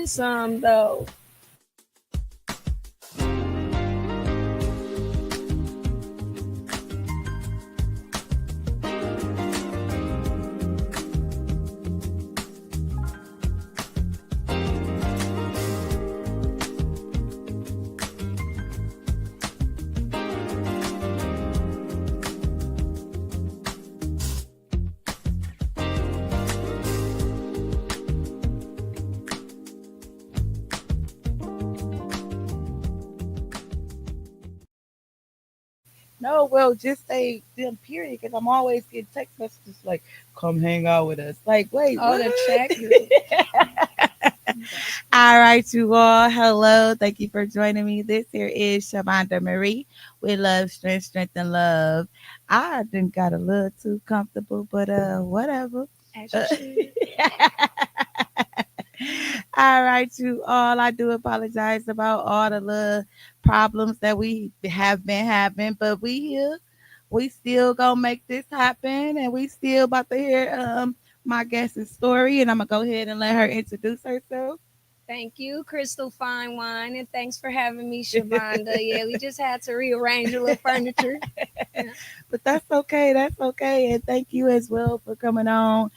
then some, though. No, well, just say them period, because I'm always getting text messages like, "Come hang out with us." Like, wait, Oh, what? the chat group. All right, you all. Hello. Thank you for joining me. This here is Shavonda Marie with Love, Strength, and Love. I didn't got a little too comfortable, but whatever. As you Uh, should. all right, you all. I do apologize about all the little problems that we have been having, but we here. We still gonna make this happen, and we still about to hear my guest's story, and I'm gonna go ahead and let her introduce herself. Thank you, Crystal Fine Wine, and thanks for having me, Shavonda. Yeah, we just had to rearrange a little furniture. Yeah. But that's okay. That's okay. And thank you as well for coming on.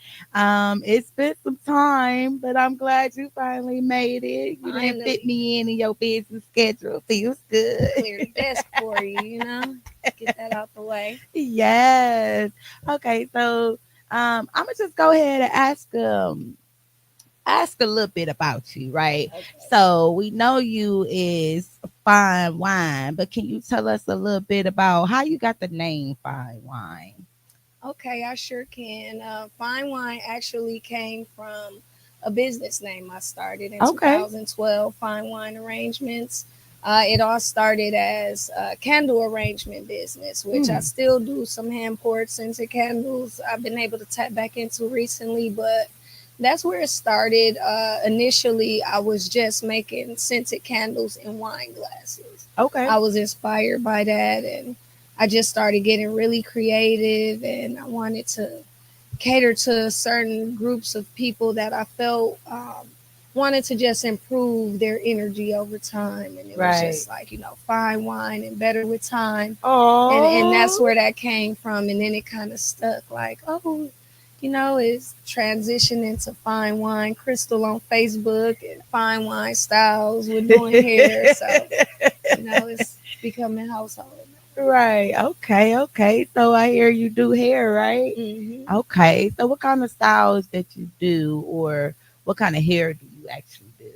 It's been some time, but I'm glad you finally made it. You didn't fit Finally, me in your busy schedule. Feels good. clear the desk for you, get that out the way. Yes. Okay. So I'm gonna just go ahead and ask a little bit about you, right? Okay. So we know you is Fine Wine, but can you tell us a little bit about how you got the name Fine Wine? Okay, I sure can. Fine Wine actually came from a business name I started in Okay. 2012, Fine Wine Arrangements. It all started as a candle arrangement business, which I Mm, still do some hand poured scented candles. I've been able to tap back into recently, but that's where it started. Initially, I was just making scented candles in wine glasses. okay. I was inspired by that, and I just started getting really creative, and I wanted to cater to certain groups of people that I felt wanted to just improve their energy over time. And it was Right. just like, fine wine and better with time. And that's Oh. where that came from. And then it kind of stuck like, oh, it's transitioned into Fine Wine Crystal on Facebook and Fine Wine Styles with doing hair. So, it's becoming household Right. Okay. Okay. So I hear you do hair, right? now. Okay. So what kind of styles that you do, or what kind of hair do you actually do?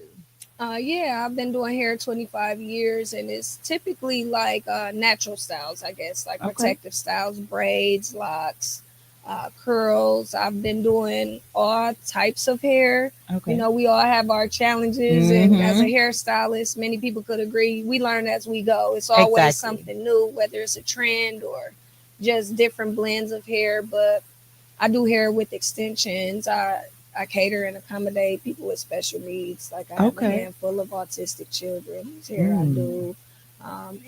Yeah, I've been doing hair 25 years, and it's typically like natural styles, I guess, like Okay. protective styles, braids, locks, curls. I've been doing all types of hair. Okay. We all have our challenges, and as a Mm-hmm. hairstylist, many people could agree we learn as we go. It's always Exactly. something new, whether it's a trend or just different blends of hair. But I do hair with extensions. I cater and accommodate people with special needs. Like I have a Okay. handful of autistic children whose hair I Mm. do.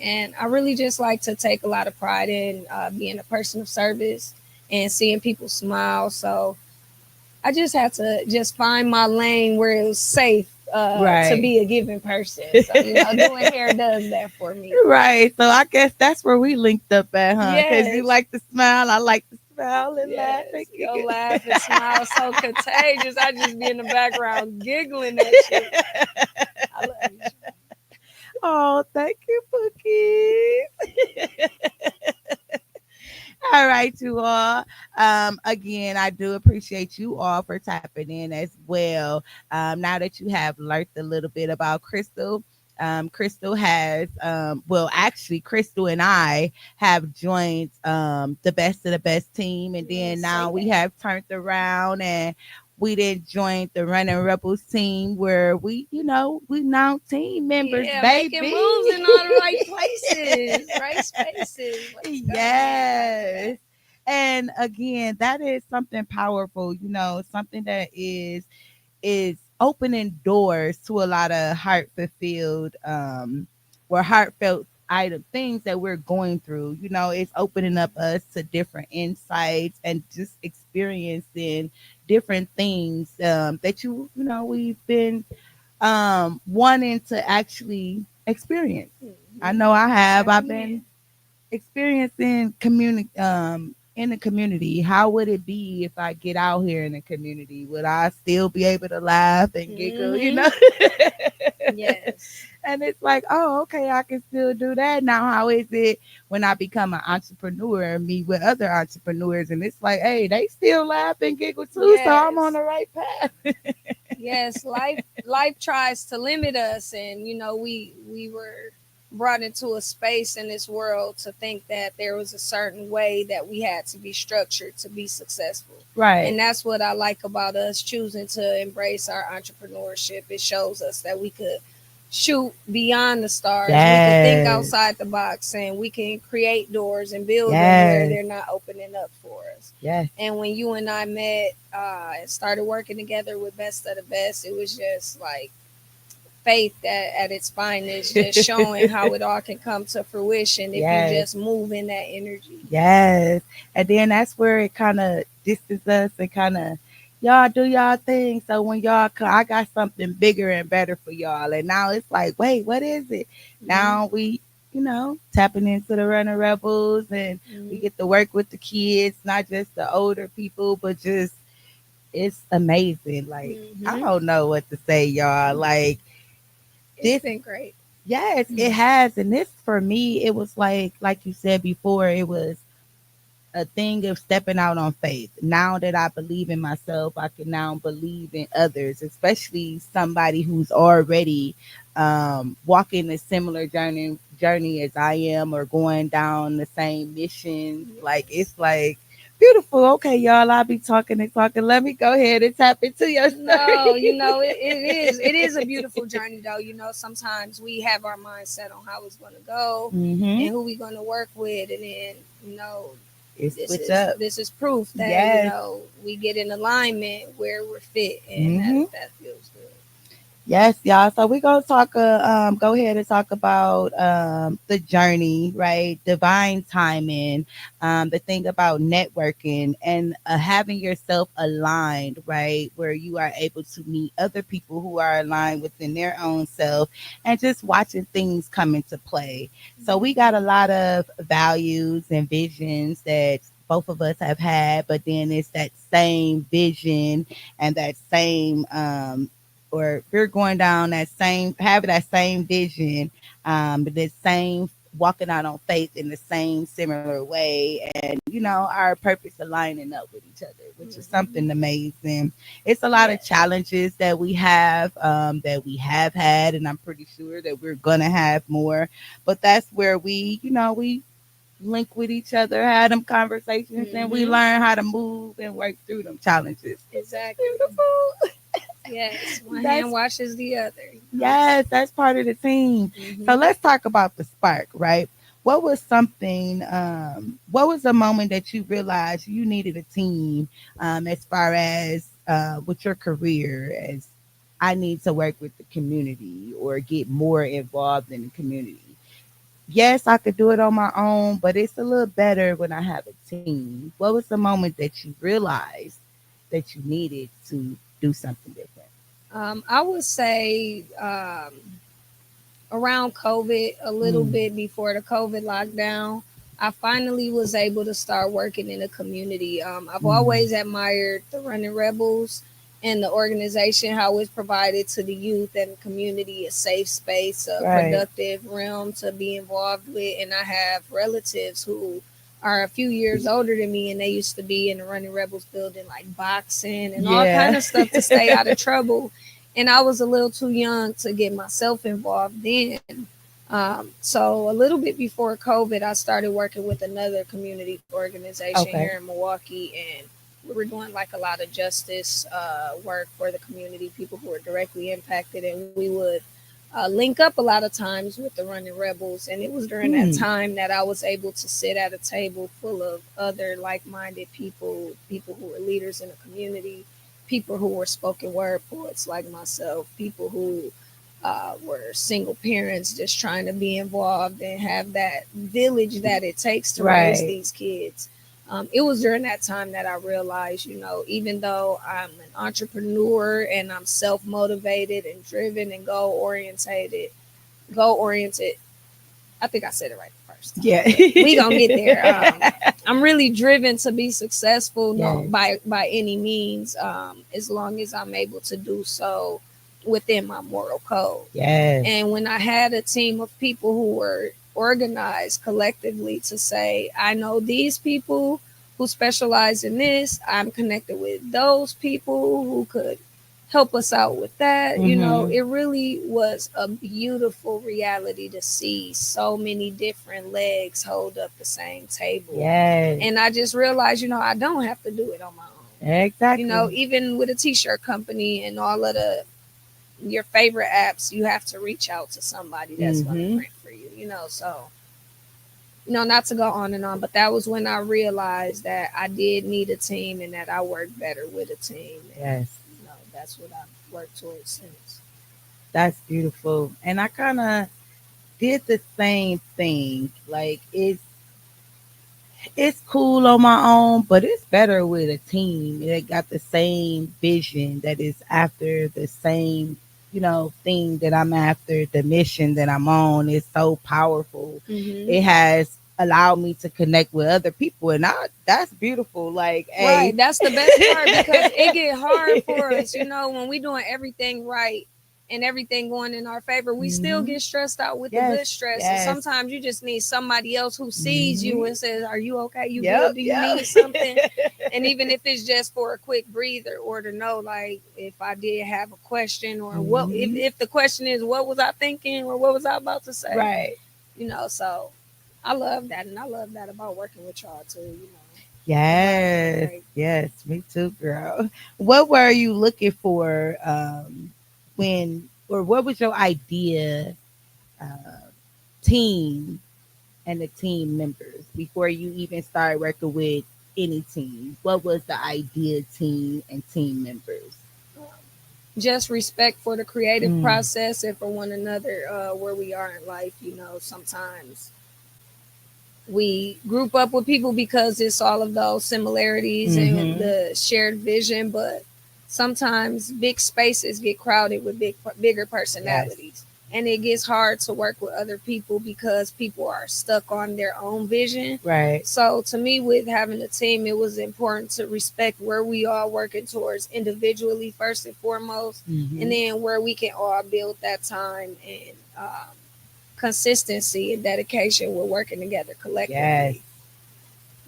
And I really just like to take a lot of pride in being a person of service and seeing people smile. So I just had to just find my lane where it was safe to Right. be a giving person. So, doing hair does that for me. Right. So I guess that's where we linked up at, huh? Because you Yes. like to smile, I like to smile and laugh and Yes, kick your laugh and it. smile so contagious. I just be in the background giggling at you. I love you. Oh, thank you, Pookie. All right, you all. Again, I do appreciate you all for tapping in as well. Now that you have learned a little bit about Crystal, Crystal has, well, actually, Crystal and I have joined the best of the best team, and then Say now we that. have turned around and we did join the Running Rebels team where we now team members, Yeah, making baby. moves in all the right places, right spaces. Let's go. Yes. And again, that is something powerful, something that is opening doors to a lot of heart fulfilled or heartfelt item things that we're going through. It's opening up us to different insights and just experiencing different things that we've been wanting to actually experience. I Mm-hmm. know I have. Tap I've in. been experiencing in the community. How would it be if I get out here in the community? Would I still be able to laugh and giggle, you Mm-hmm. know? Yes. And it's like, oh, okay, I can still do that. Now how is it when I become an entrepreneur and meet with other entrepreneurs, and it's like, hey, they still laugh and giggle too, so I'm on Yes. the right path. Yes, life tries to limit us, and we were brought into a space in this world to think that there was a certain way that we had to be structured to be successful. Right. And that's what I like about us choosing to embrace our entrepreneurship. It shows us that we could shoot beyond the stars. We could think Yes. outside the box, and we can create doors and build them where Yes. they're not opening up for us. Yes. And when you and I met and started working together with Best of the Best, it was just like faith that at its finest, just showing how it all can come to fruition if you Yes. just move in that energy. Yes. And then that's where it kind of distances us and kind of, y'all do y'all thing. So when y'all come, I got something bigger and better for y'all. And now it's like, wait, what is it? Mm-hmm. Now we, tapping into the running rebels, and we Mm-hmm. get to work with the kids, not just the older people, but just, it's amazing. Like, I Mm-hmm. don't know what to say, y'all. Like, It's this, been great. yes, it has. And this, for me, it was like you said before, it was a thing of stepping out on faith. Now that I believe in myself, I can now believe in others, especially somebody who's already walking a similar journey as I am, or going down the same mission. Like, Yes. it's like beautiful. Okay, y'all, I'll be talking and talking. Let me go ahead and tap into your No, story. it is a beautiful journey though. Sometimes we have our mindset on how it's going to go Mm-hmm. and who we're going to work with, and then It's this switch is up. this is proof that Yes. we get in alignment where we're fit, and that Mm-hmm. that feels good. Yes, y'all. So we're gonna talk. Go ahead and talk about the journey, right? Divine timing. The thing about networking and having yourself aligned, right, where you are able to meet other people who are aligned within their own self, and just watching things come into play. So we got a lot of values and visions that both of us have had, but then it's that same vision and that same or we're going down that same, having that same vision, the same, walking out on faith in the same similar way, and our purpose aligning up with each other, which is Hmm. something amazing. It's a lot of Yes. challenges that we have had, and I'm pretty sure that we're gonna have more. But that's where we link with each other, have them conversations, and we Hmm. learn how to move and work through them challenges, which is Exactly. beautiful. Yes. One hand That's washes the other. Yes, that's part of the team. So Hmm. let's talk about the spark, right? What was a moment that you realized you needed a team, as far as with your career, as I need to work with the community or get more involved in the community? Yes, I could do it on my own, but it's a little better when I have a team. What was the moment that you realized that you needed to do something different? I would say around COVID, a little Mm, bit before the COVID lockdown, I finally was able to start working in a community. I've mm, always admired the Running Rebels and the organization, how it's provided to the youth and community a safe space, a right. productive realm to be involved with. And I have relatives who are a few years older than me, and they used to be in the Running Rebels building, like boxing and all kind Yeah. of stuff to stay out of trouble, and I was a little too young to get myself involved then. So a little bit before COVID, I started working with another community organization here Okay. in Milwaukee, and we were doing like a lot of justice work for the community, people who were directly impacted, and we would link up a lot of times with the Running Rebels. And it was during that Hmm. time that I was able to sit at a table full of other like-minded people, people who were leaders in the community, people who were spoken word poets like myself, people who were single parents just trying to be involved and have that village that it takes to raise Right. these kids. It was during that time that I realized, even though I'm an entrepreneur and I'm self motivated and driven and goal oriented. I think I said it right the first time. Yeah. We gonna get there. I'm really driven to be successful, no, Yes. by any means, as long as I'm able to do so within my moral code. Yes. And when I had a team of people who were organized collectively to say, I know these people who specialize in this, I'm connected with those people who could help us out with that. Mm-hmm. It really was a beautiful reality to see so many different legs hold up the same table. Yes. And I just realized, I don't have to do it on my own. Exactly. Even with a t-shirt company and all of your favorite apps, you have to reach out to somebody that's going to Mm-hmm. print for you, so not to go on and on, but that was when I realized that I did need a team and that I work better with a team. And, Yes. that's what I've worked towards since. That's beautiful. And I kind of did the same thing. Like it's cool on my own, but it's better with a team that got the same vision, that is after the same, thing that I'm after, the mission that I'm on is so powerful. Mm-hmm. It has allowed me to connect with other people, and that's beautiful. Like, hey, Right, that's the best part because it get hard for us, when we doing everything right and everything going in our favor. We still hmm get stressed out with the yes, good stress, and yes, sometimes you just need somebody else who sees you hmm and says, "Are you okay? You yep, good? Do you yep, need something?" And even if it's just for a quick breather or to know, like, if I did have a question or what, if, hmm if the question is, what was I thinking or what was I about to say? right. So I love that, and I love that about working with y'all too. The vibes are Yes, great. yes, me too, girl. What were you looking for when, or what was your idea team and the team members before you even started working with any team? What was the idea team and team members? Just respect for the creative Mm, process and for one another, where we are in life. Sometimes we group up with people because it's all of those similarities and mm-hmm. the shared vision, but sometimes big spaces get crowded with bigger Yes, personalities, and it gets hard to work with other people because people are stuck on their own vision. right. So to me, with having a team, it was important to respect where we are working towards individually first and foremost, and Mm-hmm. then where we can all build that time and consistency and dedication with working together Yes, collectively.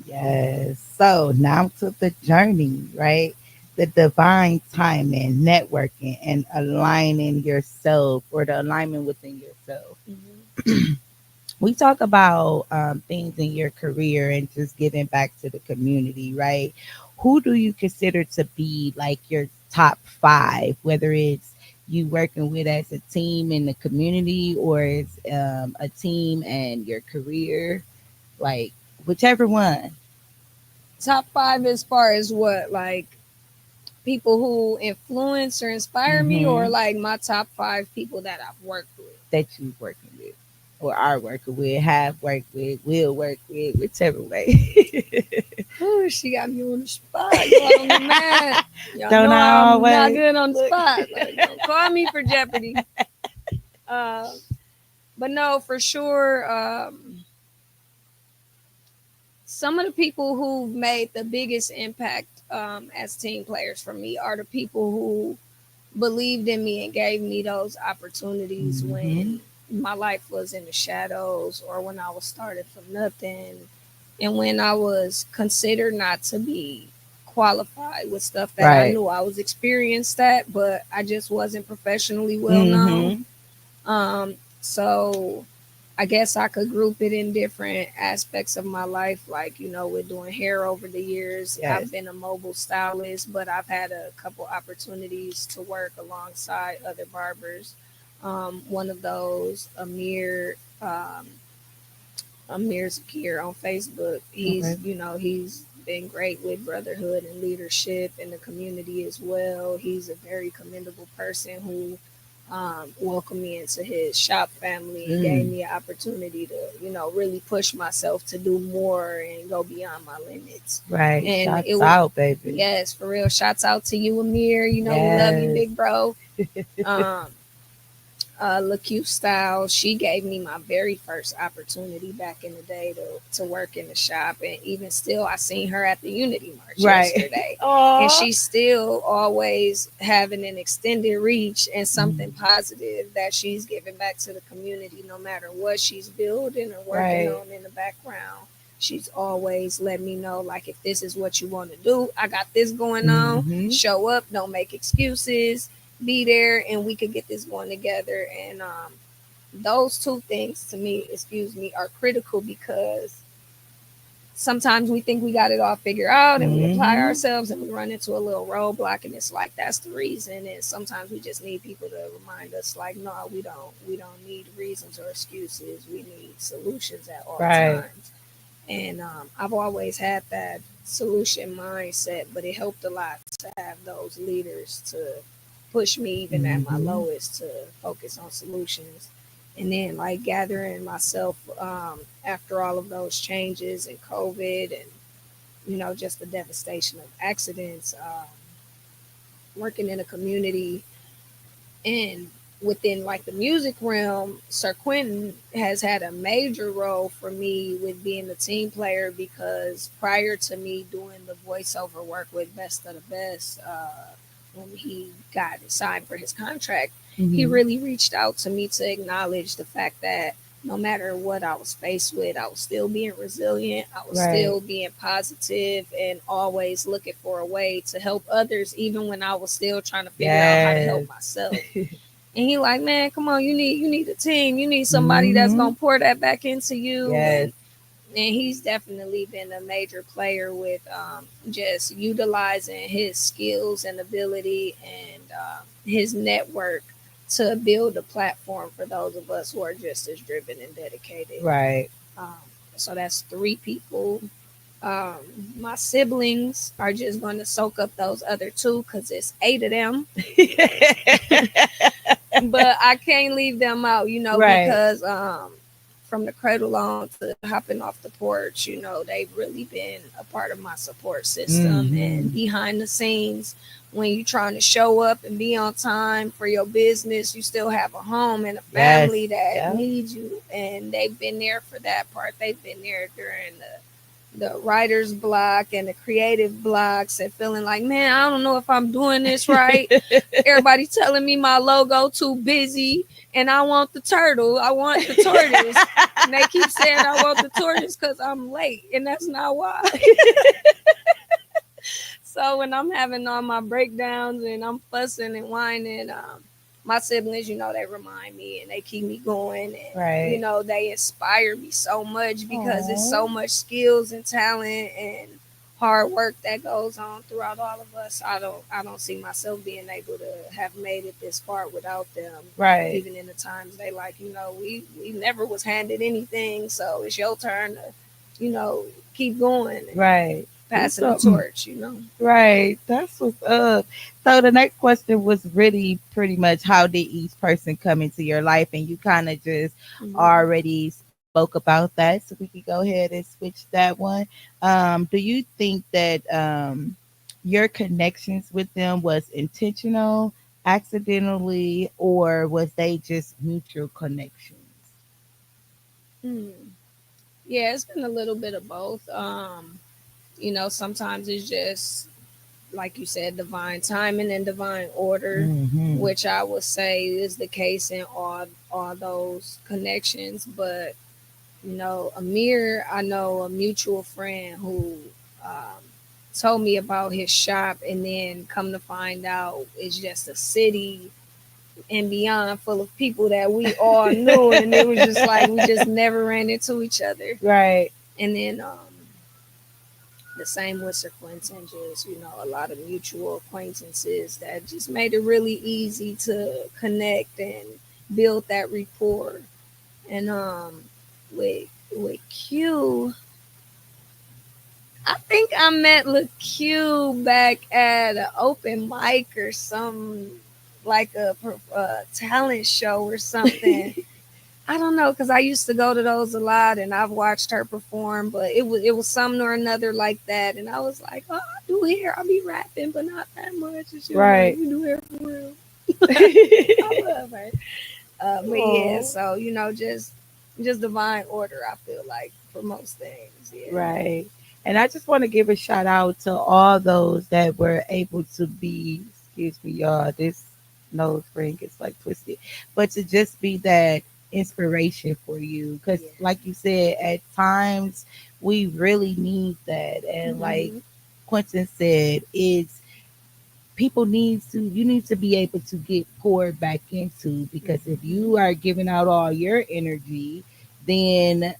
yes. So now to the journey, right? The divine timing, networking, and aligning yourself, or the alignment within yourself. Mm-hmm. We talk about things in your career and just giving back to the community, right? Who do you consider to be like your top five, whether it's you working with as a team in the community or it's a team and your career, like whichever one? Top five as far as what, like people who influence or inspire me, or Mm-hmm. like my top five people that I've worked with? That you working with or are working with, have worked with, will work with, whichever way. Ooh, she got me on the spot. Y'all don't get mad. Y'all Don't know I I'm not always good on the look? spot. Like, don't call me for Jeopardy. Uh, but no, for sure. Some of the people who've made the biggest impact, as team players for me, are the people who believed in me and gave me those opportunities Mm-hmm. when my life was in the shadows, or when I was starting from nothing, and when I was considered not to be qualified with stuff that I Right. knew I was experienced at, but I just wasn't professionally well known. Mm-hmm. So I guess I could group it in different aspects of my life. Like, with doing hair over the years, Yes. I've been a mobile stylist, but I've had a couple opportunities to work alongside other barbers. One of those, Amir Zakir on Facebook. Okay. He's been great with brotherhood and leadership in the community as well. He's a very commendable person who welcomed me into his shop family and gave Mm. me an opportunity to, really push myself to do more and go beyond my limits. Right. And it Shots was, out, baby. yes, for real. Shouts out to you, Amir. We love you, Yes. big bro. Um, LaQ Style, she gave me my very first opportunity back in the day to work in the shop. And even still, I seen her at the Unity March Right. yesterday. And Oh. she's still always having an extended reach and something Mm. positive that she's giving back to the community, no matter what she's building or working Right. on in the background. She's always let me know, like, if this is what you want to do, I got this going on. Mm-hmm. Show up, don't make excuses, be there, and we could get this going together. And those two things to me, excuse me, are critical because sometimes we think we got it all figured out and we apply Mm-hmm. ourselves and we run into a little roadblock, and it's like that's the reason. And sometimes we just need people to remind us, like, no, we don't need reasons or excuses. We need solutions at all Right. times. And I've always had that solution mindset, but it helped a lot to have those leaders to push me even at my Mm-hmm. lowest to focus on solutions. And then, like, gathering myself after all of those changes and COVID and, just the devastation of accidents, working in a community and within like the music realm, Sir Quentin has had a major role for me with being the team player, because prior to me doing the voiceover work with Best of the Best, when he got signed for his contract, he Mm-hmm. really reached out to me to acknowledge the fact that no matter what I was faced with, I was still being resilient. I was Right. still being positive and always looking for a way to help others, even when I was still trying to figure out how to help Yes. myself. And he like, man, come on, you need a team. You need somebody that's Mm-hmm. gonna pour that back into you. Yes. And he's definitely been a major player with just utilizing his skills and ability and his network to build a platform for those of us who are just as driven and dedicated. Right. Um, so that's three people. Um, my siblings are just going to soak up those other two because it's eight of them, but I can't leave them out, Right. because from the cradle on to hopping off the porch, they've really been a part of my support system. Mm-hmm. And behind the scenes, when you're trying to show up and be on time for your business, you still have a home and a Yes. family that Yep. needs you. And they've been there for that part. They've been there during the writer's block and the creative blocks and feeling like, man, I don't know if I'm doing this right. Everybody telling me my logo too busy and I want the turtle. I want the tortoise. And they keep saying I want the tortoise because I'm late. And that's not why. So when I'm having all my breakdowns and I'm fussing and whining, my siblings, they remind me and they keep me going. And, Right. they inspire me so much because it's Oh. so much skills and talent and hard work that goes on throughout all of us. I don't see myself being able to have made it this far without them. Right. Even in the times they like, we never was handed anything, so it's your turn to, keep going and Right. passing the So, torch. right. That's what's up. So the next question was really pretty much how did each person come into your life? And you kind of just Mhm. already spoke about that. So we could go ahead and switch that one. Do you think that your connections with them was intentional, accidentally, or was they just mutual connections? Hmm. Yeah, it's been a little bit of both. Sometimes it's just like you said, divine timing and divine order, Mm-hmm. which I would say is the case in all those connections. But Amir, I know a mutual friend who um, told me about his shop, and then come to find out it's just a city and beyond full of people that we all knew, and it was just like we just never ran into each other. Right. And then the same with Sir Quentin, just a lot of mutual acquaintances that just made it really easy to connect and build that rapport. And with Q, I think I met LaQ back at an open mic or some like a talent show or something. I don't know, because I used to go to those a lot, and I've watched her perform. But it was something or another like that, and I was like, oh, I do hair. I'll be rapping, but not that much. And she was like, Right. you do hair for real. I love her. But yeah, Oh, so just divine order. I feel like for most things, yeah. right. And I just want to give a shout out to all those that were able to be, excuse me, y'all, this nose ring is like twisted, but to just be that inspiration for you. Because, Yeah. like you said, at times we really need that. And, like Hmm. Quentin said, it's people needs to you need to be able to get poured back into, because if Hmm. you are giving out all your energy, then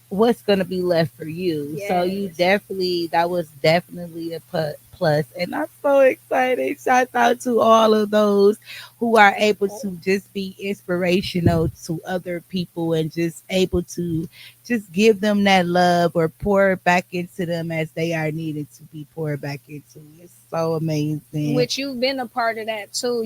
what's going to be left for you? So you Yes. definitely, that was definitely a plus, and I'm so excited. Shout out to all of those who are able to just be inspirational to other people and just able to just give them that love or pour back into them as they are needed to be poured back into. It's so amazing. Which you've been a part of that too,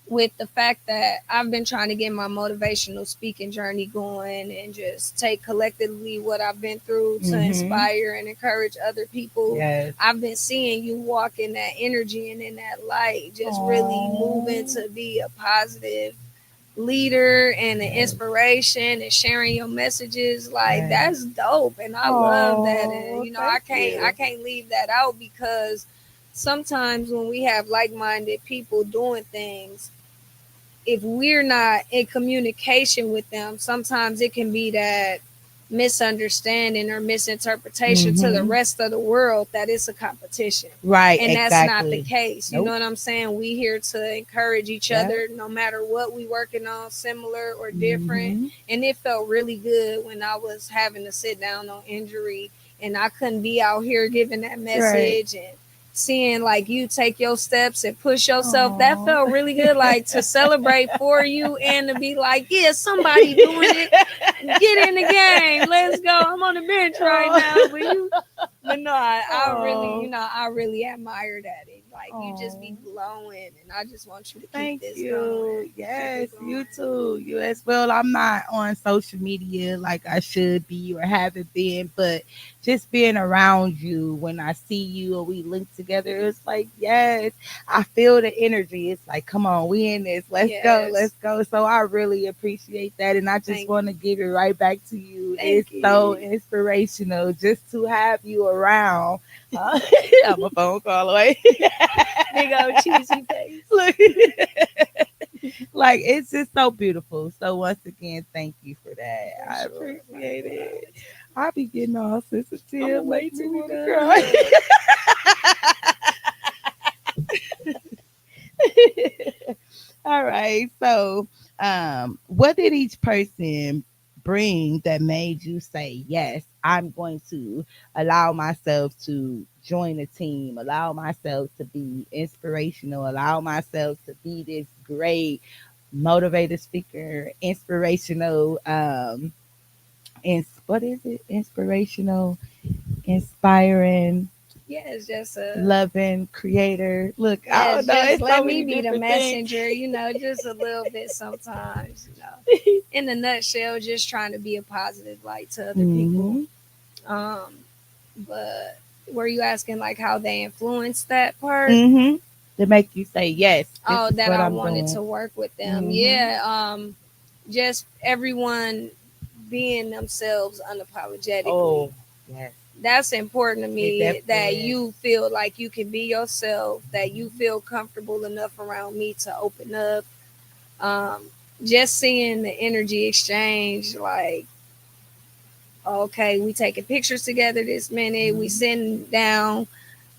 with the fact that I've been trying to get my motivational speaking journey going and just take collectively what I've been through to Mm-hmm. inspire and encourage other people. Yes. I've been seeing you walk in that energy and in that light, just really moving Oh, to be a positive leader and an yes. inspiration and sharing your messages. Like, Yes. that's dope, and I love that. And Oh, thank I you. can't leave that out, because sometimes when we have like-minded people doing things, if we're not in communication with them, sometimes it can be that misunderstanding or misinterpretation to the Mm-hmm. rest of the world that it's a competition. Right, And that's not the exactly. case. You know Nope. what I'm saying? We here to encourage each Yeah. other no matter what we working on, similar or different. Mm-hmm. And it felt really good when I was having to sit down on injury and I couldn't be out here giving that Right. message, and seeing like you take your steps and push yourself. That Oh. felt really good, like to celebrate for you and to be like, yeah, somebody doing it. Get in the game. Let's go. I'm on the bench right Oh. now. But no, I really, Oh. I really admire that. Like, you just Oh. be glowing, and I just want you to keep Thank this going. you. Keep Yes, it you going. too. You as well. I'm not on social media like I should be or haven't been, but just being around you, when I see you or we link together, it's like, yes, I feel the energy. It's like, come on, we in this. Let's go. Yes. Let's go. So I really appreciate that. And I just Thank want you. to give it right back to you. Thank It's so you. inspirational just to have you around. Uh, I'm a phone call away. Big old cheesy face. Look. Like, it's just so beautiful. So once again, thank you for that. For I sure. appreciate it. Likewise. I be getting all I'm sensitive, gonna make wait me till we want to done. cry. Hug. All right. So, what did each person bring that made you say, yes, I'm going to allow myself to join a team, allow myself to be inspirational, allow myself to be this great motivated speaker, inspirational, what is it? Inspirational, inspiring, Yeah, it's just loving creator. Look, I yes, don't know. just It's let so me many be the different things. messenger, just a little bit sometimes. In the nutshell, just trying to be a positive light to other people. Hmm. Um, but were you asking like how they influenced that part? Hmm. To make you say, yes, this Oh, is that what I I'm wanted doing. to work with them. Hmm. Yeah. Just everyone being themselves unapologetically. Oh, yes. That's important to It me, definitely that is. you feel like you can be yourself, that you feel comfortable enough around me to open up. Um, just seeing the energy exchange, like, okay, we taking pictures together this minute, we Hmm. sitting down,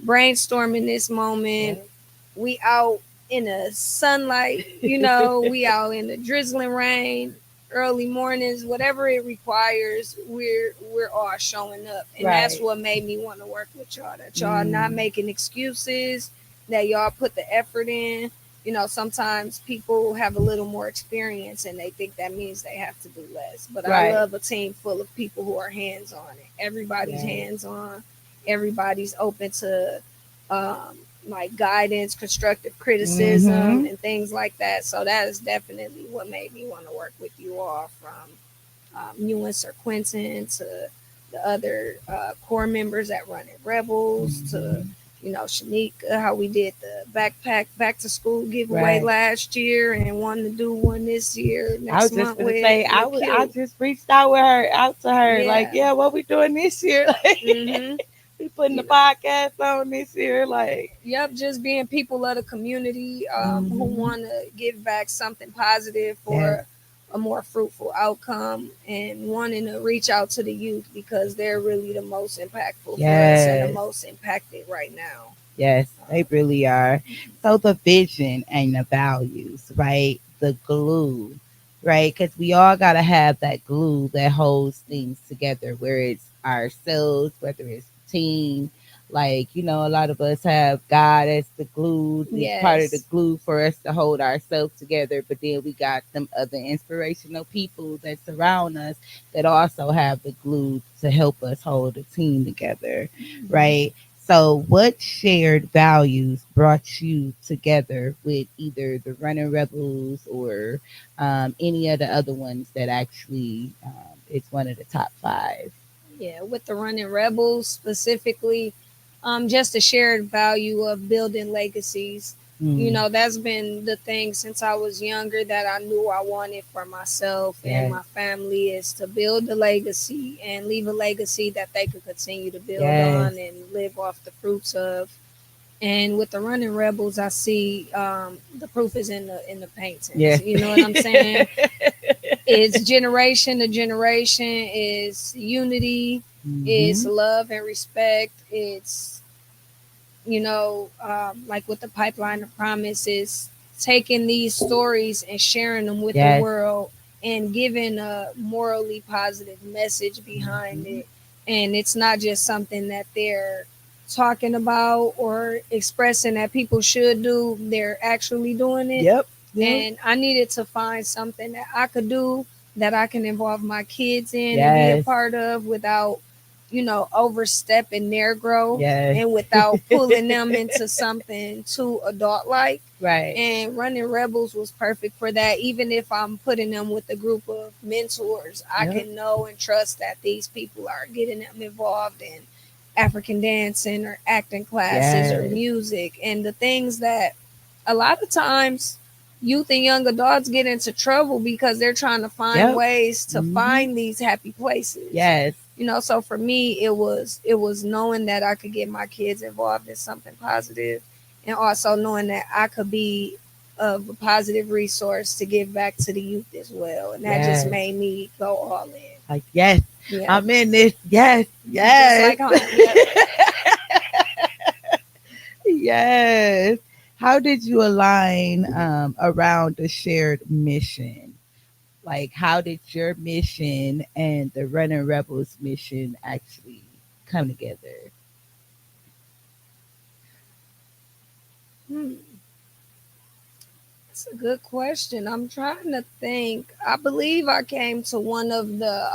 brainstorming this moment, Yes. we out in the sunlight, we out in the drizzling rain, early mornings, whatever it requires, we're all showing up. And that's Right. what made me want to work with y'all. That y'all not Mm. making excuses, that y'all put the effort in. Sometimes people have a little more experience and they think that means they have to do less. But I Right. love a team full of people who are hands on it. Everybody's Yes. hands on. Everybody's open to um, like guidance, constructive criticism, Mm-hmm. and things like that. So that is definitely what made me want to work with you all, from you and Sir Quentin to the other core members at Running Rebels to, Mm-hmm. Shanika, how we did the backpack back to school giveaway Right. last year and wanting to do one this year I next was just month gonna with say with I Q. just reached out to her like, Yeah. yeah, what we doing this year? Like, Mhm. we putting the You podcast on this year, like. Yep, just being people of the community who Mm-hmm. want to give back something positive Yes, for a more fruitful outcome, and wanting to reach out to the youth because they're really the most impactful for us and the yes, most impacted right now. yes, they really are. So the vision and the values, right? The glue, right? Because we all gotta have that glue that holds things together, where it's ourselves, whether it's team. Like, a lot of us have God as the glue, is part of the Yes. glue for us to hold ourselves together. But then we got some other inspirational people that surround us that also have the glue to help us hold a team together, Mhm. right? So, what shared values brought you together with either the Running Rebels or any of the other ones that actually is one of the top five? Yeah, with the Running Rebels specifically, just the shared value of building legacies. Mm, That's been the thing since I was younger that I knew I wanted for myself and yes, my family, is to build a legacy and leave a legacy that they could continue to build yes, on and live off the fruits of. And with the Running Rebels, I see the proof is in the paintings. yes. You know what I'm saying? It's generation to generation, is unity, it's Hmm. love and respect, it's like with the pipeline of promise, is taking these stories and sharing them with the Yes. world and giving a morally positive message behind Hmm. it. And it's not just something that they're talking about or expressing that people should do, they're actually doing it. Yep. Yep. And I needed to find something that I could do, that I can involve my kids in and be a Yes. part of without, overstepping their growth Yes. and without pulling them into something too adult like. Right. And Running Rebels was perfect for that. Even if I'm putting them with a group of mentors, I Yep. can know and trust that these people are getting them involved in African dancing or acting classes or Yes. music, and the things that a lot of times youth and young adults get into trouble because they're trying to find Yep. ways to Hmm. find these happy places. Yes. So for me, it was knowing that I could get my kids involved in something positive, and also knowing that I could be of a positive resource to give back to the youth as well. And that just Yes. made me go all in. Like, yes, Yeah. I'm in this. Yes. Just Yes. like home. Yep. Yes. How did you align around the shared mission? Like, how did your mission and the Running Rebels mission actually come together? Hmm. That's a good question. I'm trying to think. I believe I came to one of the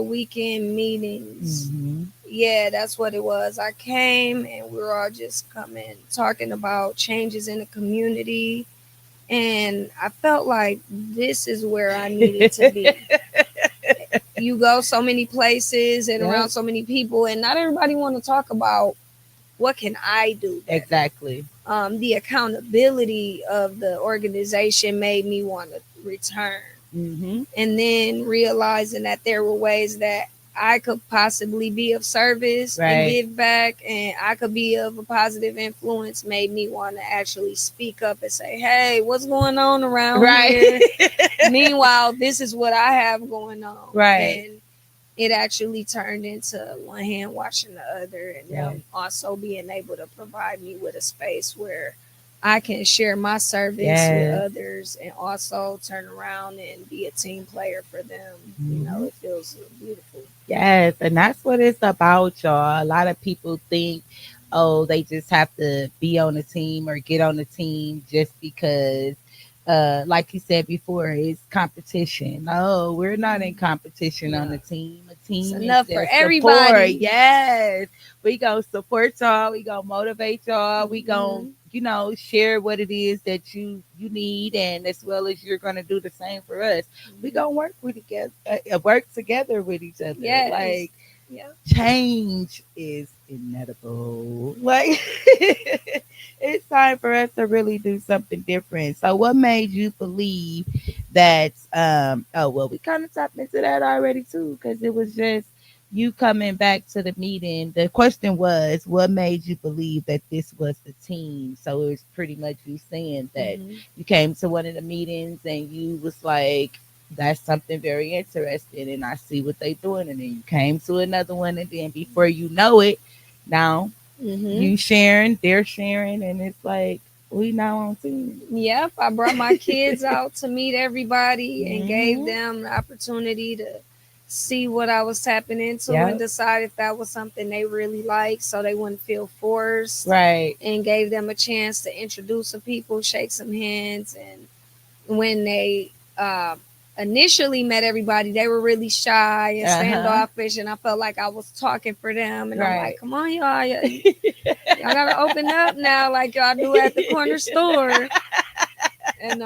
weekend meetings. Mm-hmm. Yeah, that's what it was. I came and we were all just coming talking about changes in the community, and I felt like this is where I needed to be. You go so many places and Yep. around so many people, and not everybody want to talk about what can I do better. Exactly. The accountability of the organization made me want to return. Mm-hmm. And then realizing that there were ways that I could possibly be of service and Right. give back, and I could be of a positive influence, made me want to actually speak up and say, hey, what's going on around Right. here? Meanwhile, this is what I have going on. Right. And it actually turned into one hand washing the other, and Yes. them also being able to provide me with a space where I can share my service with Yes. others and also turn around and be a team player for them. Mm-hmm. It feels beautiful. Yes, and that's what it's about, y'all. A lot of people think, oh, they just have to be on the team or get on the team just because like you said before, it's competition. No, we're not in competition on No, the team. A it's team is enough for just support. everybody. Yes. We gonna support y'all. We gonna motivate y'all. We gonna, Hmm. share what it is that you need, and as well as you're gonna do the same for us. We gonna work together with each other. Yes. Like, Yeah. change is inevitable. Like, it's time for us to really do something different. So what made you believe that oh well, we kind of tapped into that already too, because it was just you coming back to the meeting. The question was, what made you believe that this was the team? So it was pretty much you saying that Hmm. you came to one of the meetings and you was like, that's something very interesting, and I see what they doing. And then you came to another one, and then before you know it, now Hmm. you sharing, they're sharing, and it's like we now on team. Yep. I brought my kids out to meet everybody and gave Hmm. them the opportunity to see what I was tapping into and Yep. decide if that was something they really liked so they wouldn't feel forced, Right. and gave them a chance to introduce some people, shake some hands. And when they initially met everybody, they were really shy and Uh huh. standoffish, and I felt like I was talking for them. And I'm like, Right. come on, y'all, y'all gotta open up now, like y'all do at the corner store. And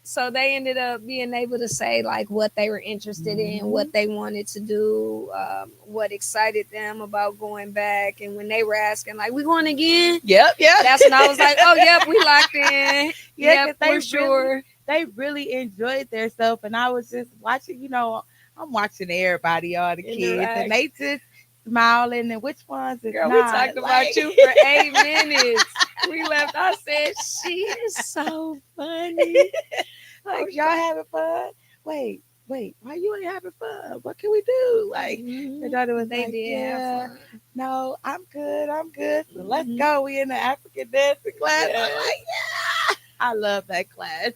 so they ended up being able to say like what they were interested in, what Hmm. they wanted to do, what excited them about going back. And when they were asking like, we going again, Yep. Yep. that's when I was like, oh yep, we locked in. Yeah, Yep, because for sure. they really enjoyed their stuff, and I was just watching. I'm watching everybody, all the kids, and Interact. they just smiling. And which ones is Girl, we not talked about like? you for 8 minutes. We left. I said, she is so funny. I Like, was y'all like, having fun? Wait, why you ain't having fun? What can we do? Like, the hmm, daughter was they like, did have yeah, fun. no, I'm good. So let's Hmm. go. We in the African dancing class. I'm Yes, like, yeah, I love that class.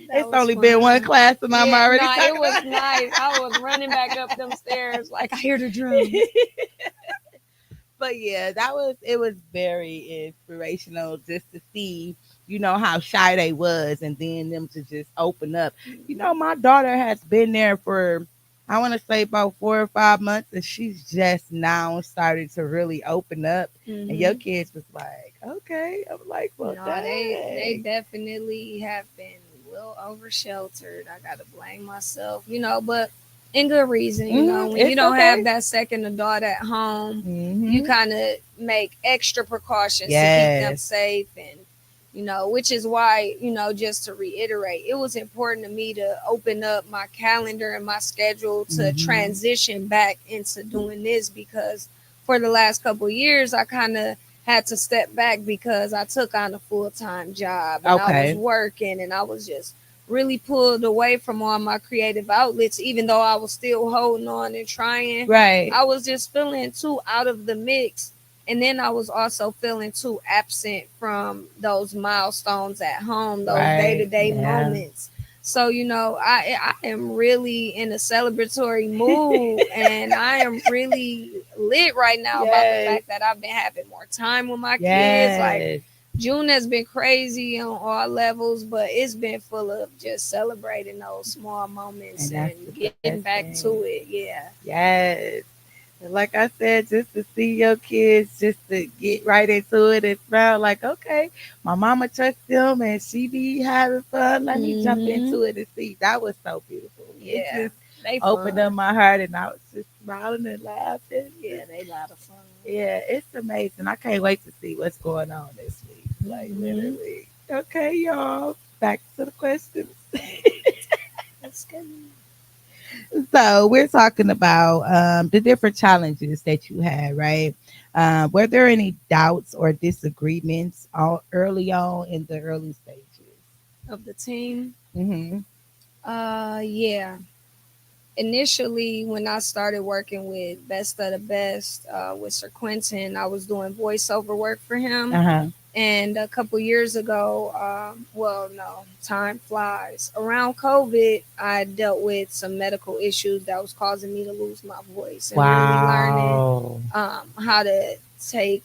that It's was only been one fun. class, and I'm Yeah, already no, it talking was about nice. I was running back up them stairs like I hear the drums. it. But yeah, it was very inspirational just to see, how shy they was, and then them to just open up. My daughter has been there for, I want to say, about 4 or 5 months, and she's just now started to really open up. And your Hmm. kids was like, okay. I'm like, well, No, they dang. definitely have been well over sheltered. I gotta blame myself, but in good reason. When you It's don't okay. have that second adult at home, you Hmm. kind of make extra precautions to keep them Yes. safe. And which is why, just to reiterate, it was important to me to open up my calendar and my schedule to Hmm. transition back into doing this, because for the last couple of years I kind of had to step back because I took on a full-time job and I was Okay. working, and I was just really pulled away from all my creative outlets. Even though I was still holding on and trying, Right. I was just feeling too out of the mix. And then I was also feeling too absent from those milestones at home, those Right. day-to-day Yeah. moments. So, I am really in a celebratory mood, and I am really lit right now about the Yes. fact that I've been having more time with my kids. Like, Yes. June has been crazy on all levels, but it's been full of just celebrating those small moments And that's and the getting best back to thing. it. Yeah. Yes. And like I said, just to see your kids, just to get right into it and smile like, okay, my mama trusts them and she be having fun. Let me jump Hmm. into it and see. That was so beautiful. It Yeah. just They opened fun. up my heart, and I was just smiling and laughing. Yeah, they a lot of fun. Yeah, it's amazing. I can't wait to see what's going on this week. Like, Hmm. literally. Okay, y'all. Back to the questions. That's good. So we're talking about the different challenges that you had, right? Were there any doubts or disagreements early on in the early stages? Of the team. Mm-hmm. Yeah. Initially, when I started working with Best of the Best, with Sir Quentin, I was doing voiceover work for him. Uh-huh. And a couple years ago, well, no, time flies. Around COVID, I dealt with some medical issues that was causing me to lose my voice, and really learning Wow. how to take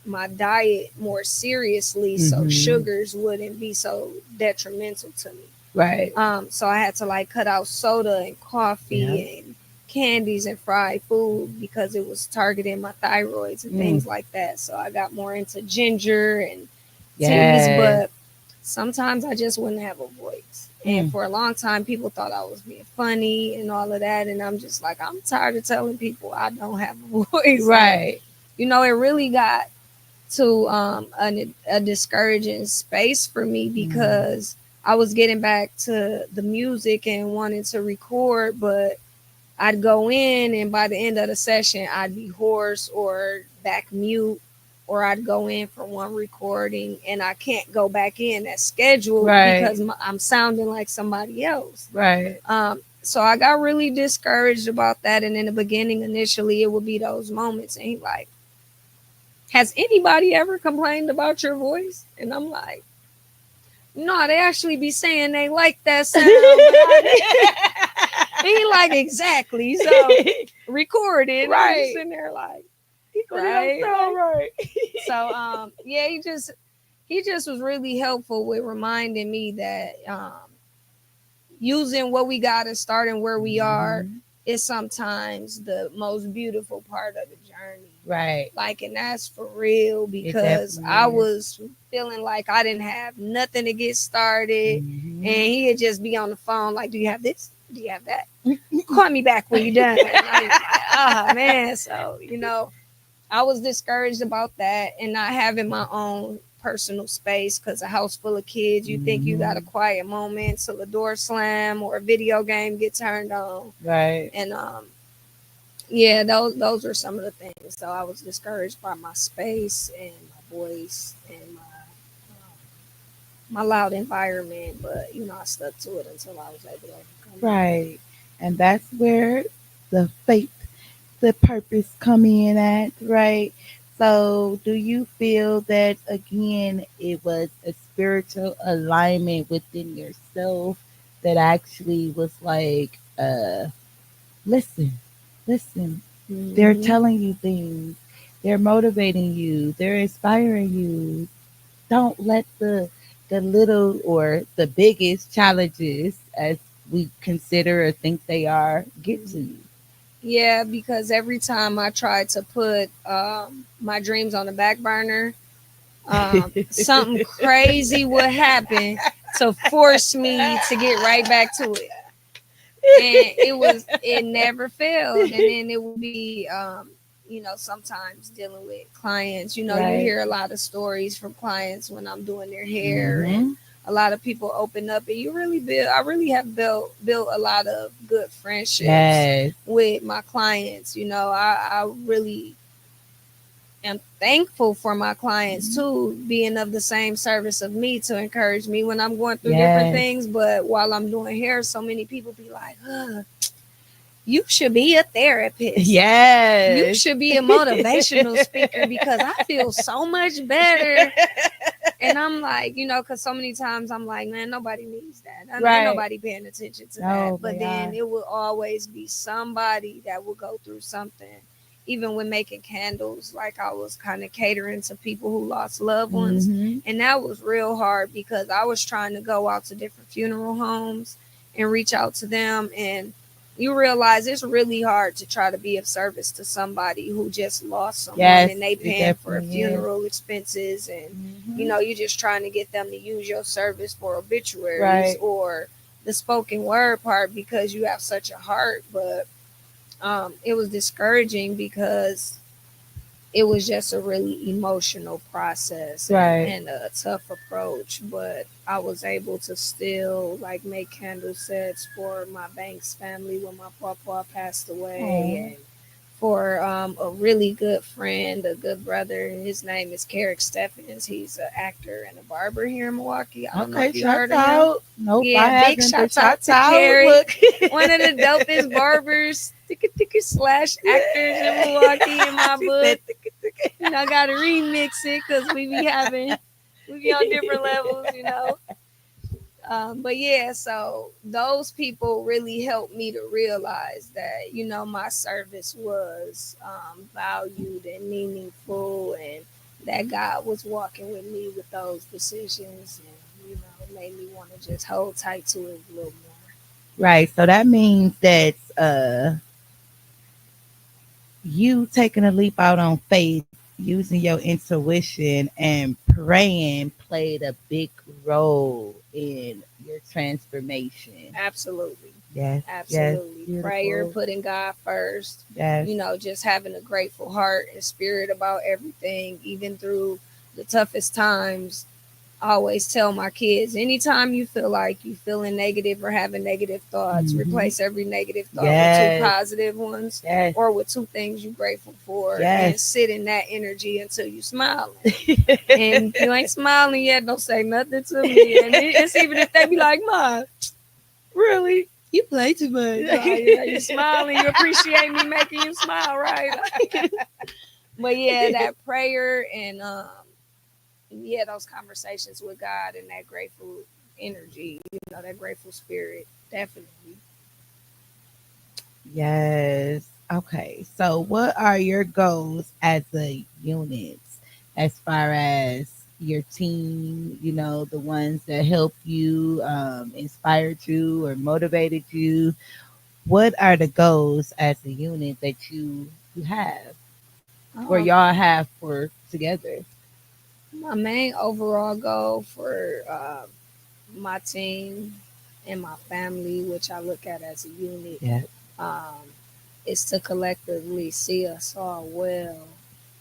my diet more seriously so Mhm. sugars wouldn't be so detrimental to me. Right. So I had to like cut out soda and Yeah. coffee and candies and fried food because it was targeting my thyroids and Mm. things like that. So I got more into ginger and teas, Yes. but sometimes I just wouldn't have a voice. And Mm. for a long time, people thought I was being funny and all of that. And I'm just like, I'm tired of telling people I don't have a voice. Like, Right. it really got to a discouraging space for me Mm. because I was getting back to the music and wanted to record, but I'd go in and by the end of the session, I'd be hoarse or back mute, or I'd go in for one recording and I can't go back in as scheduled Right. because I'm sounding like somebody else. Right. So I got really discouraged about that. And in the beginning, initially, it would be those moments. And he like, has anybody ever complained about your voice? And I'm like, no, they actually be saying they like that sound, but I he like exactly. So record it. And I'm just Right. sitting there like, But it don't right, sound like right. so. Yeah, he just was really helpful with reminding me that using what we got and starting where we are Mhm. is sometimes the most beautiful part of the journey. Right. Like, and that's for real It because definitely I is. was feeling like I didn't have nothing to get started, and Mhm. he'd just be on the phone like, "Do you have this? Do you have that? Call me back when you're done." And I was like, "Ah, man." So I was discouraged about that and not having my own personal space because a house full of kids, you think you got a Mhm. quiet moment till the door slam or a video game get turned on, Right. and yeah, those are some of the things. So I was discouraged by my space and my voice and my loud environment, but I stuck to it until I was able to overcome it. Right. And that's where the faith, the purpose come in at, right? So, do you feel that again it was a spiritual alignment within yourself that actually was like, listen, listen, they're Hmm. telling you things, they're motivating you, they're inspiring you. Don't let the little or the biggest challenges as we consider or think they are get to you. Yeah, because every time I tried to put my dreams on the back burner, something crazy would happen to force me to get right back to it. And it never failed. And then it would be sometimes dealing with clients, you Right. hear a lot of stories from clients when I'm doing their hair, and Mhm. a lot of people open up, and I really have built a lot of good friendships Yes. with my clients. I really am thankful for my clients Mhm. too, being of the same service of me to encourage me when I'm going through different Yes. things. But while I'm doing hair, so many people be like, you should be a therapist. You Yes. should be a motivational speaker because I feel so much better. And I'm like, because so many times I'm like, man, nobody needs that. Ain't Right. nobody paying attention to that. No, But they then are. it will always be somebody that will go through something. Even when making candles, like I was kind of catering to people who lost loved ones. Mhm. And that was real hard because I was trying to go out to different funeral homes and reach out to them. And you realize it's really hard to try to be of service to somebody who just lost someone Yes, and they it paying for definitely is. funeral expenses, and Mhm. you're just trying to get them to use your service for obituaries Right. or the spoken word part because you have such a heart. But it was discouraging because it was just a really emotional process Right. and a tough approach. But I was able to still like make candle sets for my Banks family when my papa passed away, Oh. and for a really good friend, a good brother. His name is Carrick Steffens. He's an actor and a barber here in Milwaukee. I don't know Okay, if you shouts heard of him. out. Nope, I Yeah, big haven't, but shouts out shouts to out. Carrick, Look. one of the dopest barbers, ticker slash actors in Milwaukee in my She said, book. I gotta remix it because we be on different levels. But yeah, so those people really helped me to realize that my service was valued and meaningful, and that God was walking with me with those decisions, and made me want to just hold tight to it a little more. Right. So that means that you taking a leap out on faith, using your intuition and praying played a big role in your transformation. Absolutely. Yes, yes, Absolutely. Prayer, beautiful. putting God first, Yes. just having a grateful heart and spirit about everything, even through the toughest times. I always tell my kids, anytime you feel like you feeling negative or having negative thoughts, Mm-hmm. replace every negative thought with two Yes. positive ones Yes. or with two things you're grateful for, and Yes. sit in that energy until you smiling. And if you ain't smiling yet, don't say nothing to me. And it's even if they be like, "Ma, Really? you play too much." Like, you smiling, you appreciate me making you smile, right? But yeah, that prayer and yeah, those conversations with God and that grateful energy, that grateful spirit, definitely. Yes. Okay. So, what are your goals as a unit as far as your team, the ones that help you, inspired you, or motivated you? What are the goals as a unit that you have, or Um, y'all have for together? my main overall goal for my team and my family, which I look at as a unit, Yeah. um, is to collectively see us all well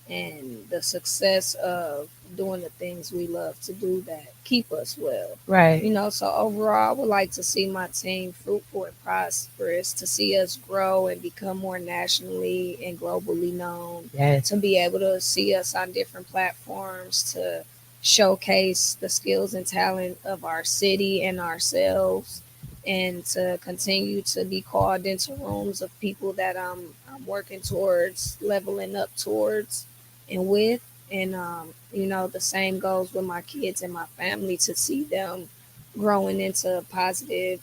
and the success of doing the things we love to do that keep us well. Right. So overall, I would like to see my team fruitful and prosperous, to see us grow and become more nationally and globally known, Yes. to be able to see us on different platforms, to showcase the skills and talent of our city and ourselves, and to continue to be called into rooms of people that I'm working towards leveling up towards and with. And the same goes with my kids and my family, to see them growing into positive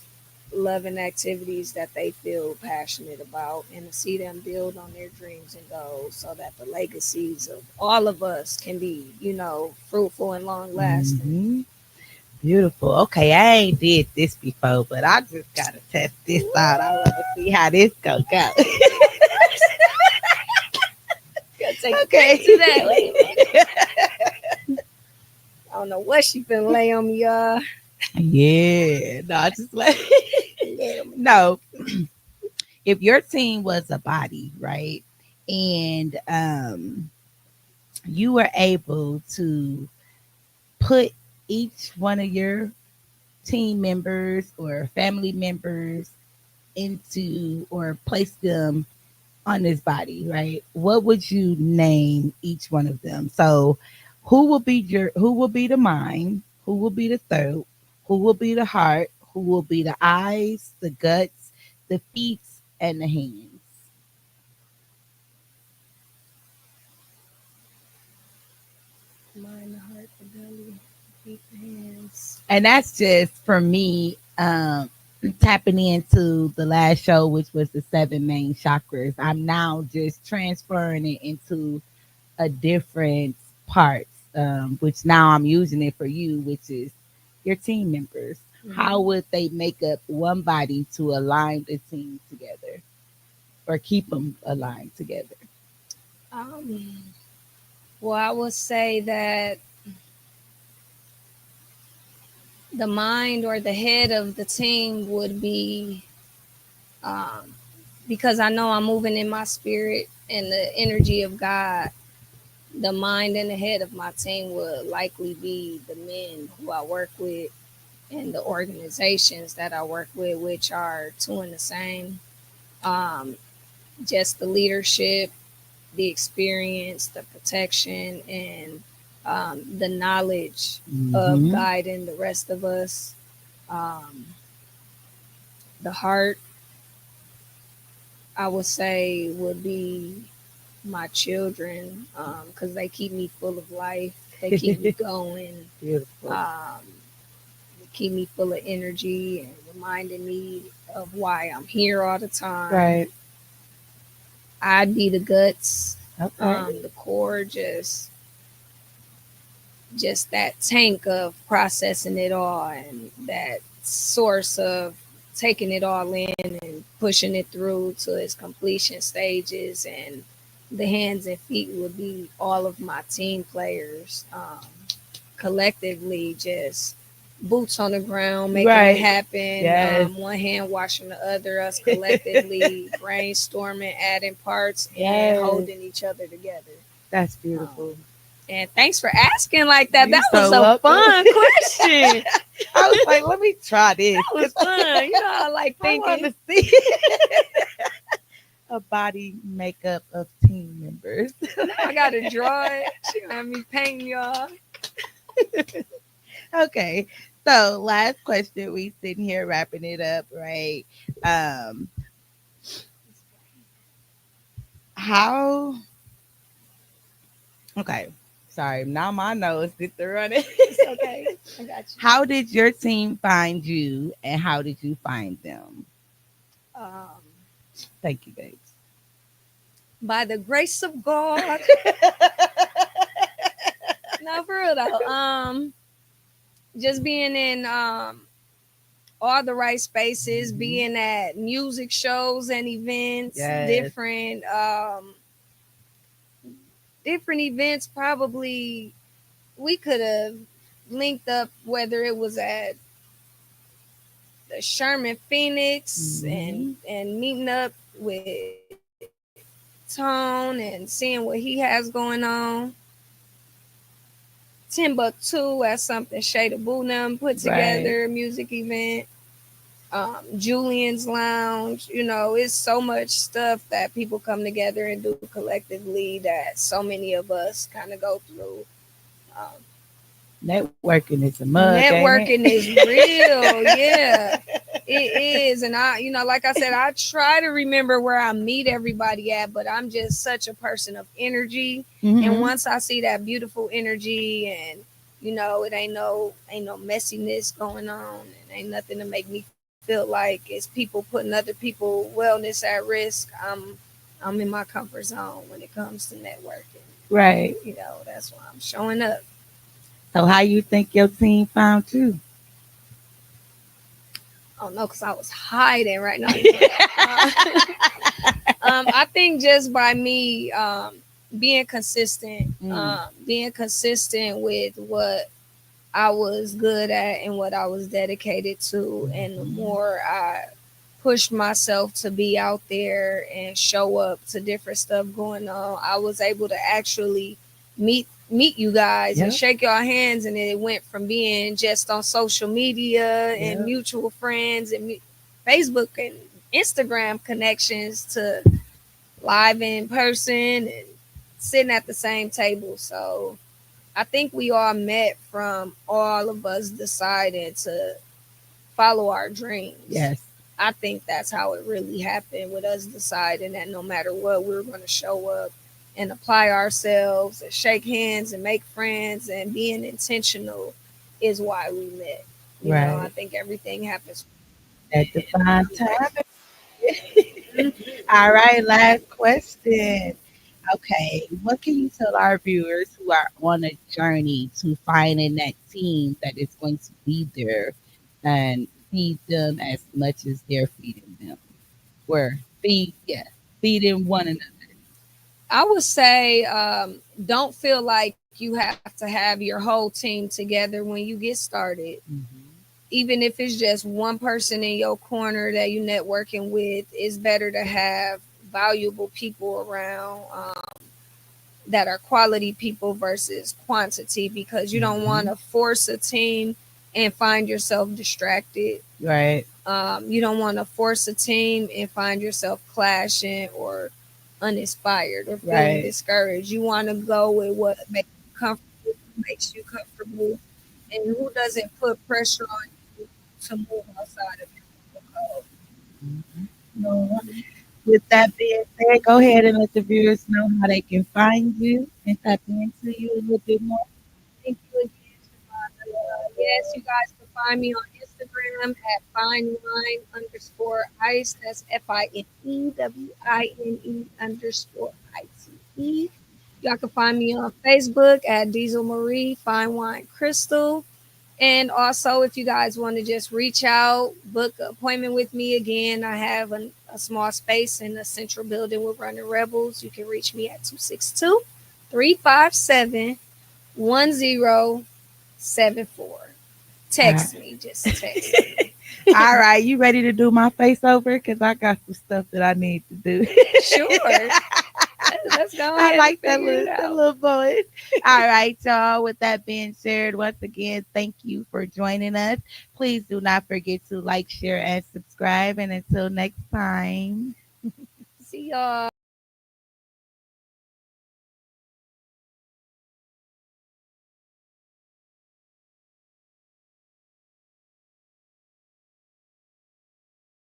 loving activities that they feel passionate about, and to see them build on their dreams and goals, so that the legacies of all of us can be fruitful and long lasting. Hmm. Beautiful. Okay, I ain't did this before, but I just gotta test this out. I want to see how this gonna go. Gotta take the Okay. credit to that. Wait a minute. I don't know what she finna lay on me, y'all. Yeah. No, I just like Let 'em no. If your team was a body, right, and you were able to put each one of your team members or family members into, or place them on this body, right? What would you name each one of them? So, who will be the mind? Who will be the throat? Who will be the heart? Who will be the eyes, the guts, the feet, and the hands? mind, the heart, the belly, the feet, the hands. And that's just for me, tapping into the last show, which was the seven main chakras. I'm now just transferring it into a different parts, which now I'm using it for you, which is your team members. How Mm-hmm. would they make up one body to align the team together, or keep them aligned together? Um, well, I would say that the mind or the head of the team would be, um, because I know I'm moving in my spirit and the energy of God. The mind and the head of my team would likely be the men who I work with and the organizations that I work with, which are two and the same. Um, just the leadership, the experience, the protection, and the knowledge of Mm-hmm. guiding the rest of us. Um, the heart, I would say, would be my children, because they keep me full of life. They keep me going. Beautiful. Um, they keep me full of energy and reminding me of why I'm here all the time. Right. I'd be the guts, Okay. the core, just just that tank of processing it all and that source of taking it all in and pushing it through to its completion stages. And the hands and feet would be all of my team players, collectively, just boots on the ground, making it Right. happen. Yes. One hand washing the other, us collectively brainstorming, adding parts, and Yes. holding each other together. That's Um, beautiful. and thanks for asking like that. You That was so a welcome. fun question. I was like, let me try this. That was fun. You know, I like I want thinking. to see a body makeup of team members. Now I gotta draw it. She gonna have me painting y'all. Okay. So last question, we sitting here wrapping it up, right? Um, how okay. Sorry, now my nose get to running. It's okay. I got you. How did your team find you and how did you find them? Um, Thank you, babes. by the grace of God. No, for real though. Just being in all the right spaces, being at music shows and events, Yes. different events. Probably we could have linked up, whether it was at the Sherman Phoenix Mhm. and meeting up with Tone and seeing what he has going on. Timbuktu as something Shada Boonam put Right. together, music event. Julian's Lounge. You know, it's so much stuff that people come together and do collectively that so many of us kind of go through. Um, Networking is a mug, ain't Networking is real, it? yeah, it is. And like I said, I try to remember where I meet everybody at, but I'm just such a person of energy. And Hmm. once I see that beautiful energy, and it ain't no messiness going on, and ain't nothing to make me feel like it's people putting other people wellness at risk. I'm in my comfort zone when it comes to networking. Right. That's why I'm showing up. So how you think your team found you? Oh no, because I was hiding right now. I think just by me Mm. being consistent with what I was good at and what I was dedicated to, and the Mhm. more I pushed myself to be out there and show up to different stuff going on, I was able to actually meet you guys and Yep. shake your hands, and it went from being just on social media and Yep. mutual friends and Facebook and Instagram connections to live in person and sitting at the same table. So I think we all met from all of us deciding to follow our dreams. Yes. I think that's how it really happened, with us deciding that no matter what, we were going to show up and apply ourselves and shake hands and make friends, and being intentional is why we met. I Right. think everything happens At the in fine context. time. Mhm. All right, last question. Okay, what can you tell our viewers who are on a journey to finding that team that is going to be there and feed them as much as they're feeding them? Or feeding one another. I would say, don't feel like you have to have your whole team together when you get started. Mhm. Even if it's just one person in your corner that you networking with, it's better to have valuable people around, that are quality people versus quantity, because you don't want Mhm. to force a team and find yourself distracted. Right. You don't want to force a team and find yourself clashing or uninspired or feeling Right. discouraged. You want to go with what makes you comfortable, and who doesn't put pressure on you to move outside of your code. Mhm. No. With that being said, go ahead and let the viewers know how they can find you and tap into you a little bit more. Thank you again, Shavonda. Yes, you guys can find me on Instagram at finewine_ice. That's FINEWINE_ICE. Y'all can find me on Facebook at Diesel Marie Fine Wine Crystal. And also, if you guys want to just reach out, book an appointment with me again, I have a small space in the central building with Running Rebels. You can reach me at 262-357-1074. All right. Text me, just text me. All right, you ready to do my face over? Because I got some stuff that I need to do. Sure. Let's go I ahead and like figure it that out. little voice. All right, y'all. With that being shared, once again, thank you for joining us. Please do not forget to like, share, and subscribe. And until next time. See y'all.